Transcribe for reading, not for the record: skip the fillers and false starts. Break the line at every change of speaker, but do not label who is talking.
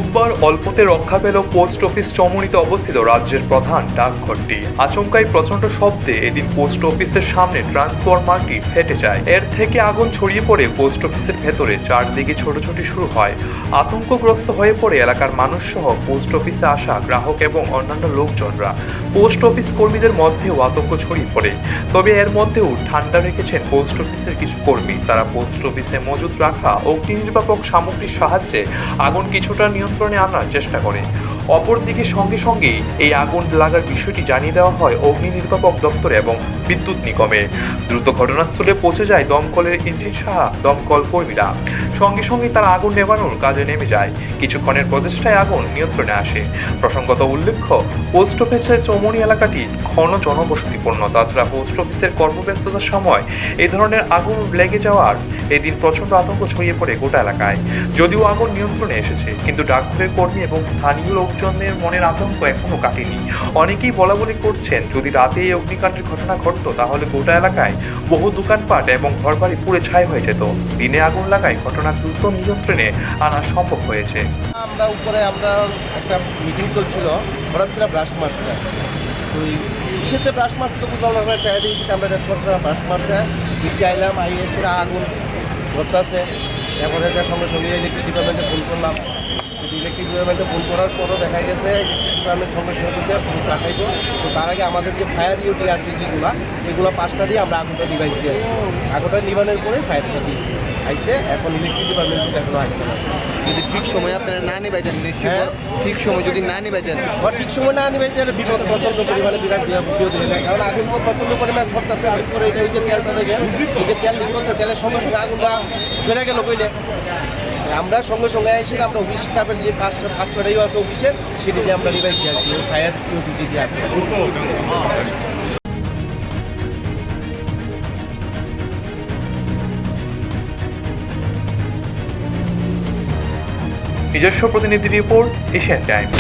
বুধবার অল্পতে রক্ষা পেল পোস্ট অফিস চমুনিতে অবস্থিত রাজ্যের প্রধান ডাকঘরটি। আচমকাই প্রচণ্ড শব্দে এদিন পোস্ট অফিসের সামনে ট্রান্সফরমারটি ফেটে যায়। এর থেকে আগুন ছড়িয়ে পড়ে পোস্ট অফিসের ভেতরে। চারদিকে ছোটাছুটি শুরু হয়। আতঙ্কগ্রস্ত হয়ে পড়ে এলাকার মানুষ সহ পোস্ট অফিসে আসা গ্রাহক এবং অন্যান্য লোকজনরা। পোস্ট অফিস কর্মীদের মধ্যেও আতঙ্ক ছড়িয়ে পড়ে। তবে এর মধ্যেও ঠান্ডা রেখেছেন পোস্ট অফিসের কিছু কর্মী। তারা পোস্ট অফিসে মজুত রাখা অগ্নি নির্বাপক সামগ্রীর সাহায্যে আগুন কিছুটা নিয়ন্ত্রণে আনার চেষ্টা করে। অপরদিকে সঙ্গে সঙ্গেই এই আগুন লাগার বিষয়টি জানিয়ে দেওয়া হয় অগ্নি নির্বাপক দপ্তরে এবং বিদ্যুৎ নিগমে। দ্রুত ঘটনাস্থলে পৌঁছে যায় দমকলের ইঞ্জিন সহ দমকল কর্মীরা। সঙ্গে সঙ্গে তারা আগুন নেভানোর কাজে নেমে যায়। কিছুক্ষণের প্রচেষ্টায় আগুন নিয়ন্ত্রণে আসে। প্রসঙ্গত উল্লেখ্য, পোস্ট অফিসের চৌমুহনী এলাকাটি ঘন জনবসতিপূর্ণ। তাছাড়া পোস্ট অফিসের কর্মব্যস্ততার সময় এই ধরনের আগুন লেগে যাওয়ার এদিন প্রচণ্ড আতঙ্ক ছড়িয়ে পড়ে গোটা এলাকায়। যদিও আগুন নিয়ন্ত্রণে এসেছে, কিন্তু ডাকঘরের কর্মী এবং স্থানীয় লোকজনের মনের আতঙ্ক এখনো কাটেনি। অনেকেই বলাবলি করছেন, যদি রাতে এই অগ্নিকাণ্ডের ঘটনা ঘটতো তাহলে গোটা এলাকায় বহু দোকানপাট এবং ঘরবাড়ি পুড়ে ছাই হয়ে যেত। দিনে আগুন লাগায় ঘটনা দ্রুত নিয়ন্ত্রণে আনা সম্ভব হয়েছে।
আমরা একটা মিটিং চলছিল, হঠাৎ করে ব্রাশ মারছে। তো কিসেতে ব্রাশ মারছে তো বুঝলাম না, আমরা চাই দিই আমরা রেসপন্স করে ব্রাশ মারছে। চাইলাম সেটা আগুন ধরতেছে। এরপরে সঙ্গে সঙ্গে ইলেকট্রিক ডিপার্টমেন্টে ফোন করলাম। ইলেকট্রিক ডিপার্টমেন্টে ফোন করার পরও দেখা গেছে ডিপার্টমেন্ট সঙ্গে সঙ্গে ফোন রাখাইব। তো তার আগে আমাদের যে ফায়ার ইউটি আছে যেগুলো, এগুলো 5টা দিয়ে আমরা আগুনটা নিভাইস দিই। আগুনটা নিবানোর পরে ফায়ারটা দিয়েছি আইসে। এখন ইলেকট্রিক ডিপার্টমেন্ট এখনো আসছে না।
যদি ঠিক সময় আপনারা না নিবাইতেন, নিশ্চয়ই ঠিক সময় যদি না নিবাইতেন
বা ঠিক সময় না নিবাইতেন বিপদ প্রচণ্ড পরিমাণে বিরাট বিপদ হয়ে যায়। কারণ আগুন প্রচণ্ড পরিমাণে ছড়তেছে। আর করে এটা হচ্ছে তেলটা দেখে এই যে তেল নিকলছে, তেলের সঙ্গে সঙ্গে আগুনটা চলে গেল কইলে। আমরা সঙ্গে সঙ্গে এসে আমরা অফিস স্টাফের যে 5-6টাই আছে অফিসের, সেটি দিয়ে আমরা নিবাইছি আর কি। ফায়ার অফিস যেটি আছে।
নিজস্ব প্রতিনিধি রিপোর্ট, এশিয়ান টাইমস।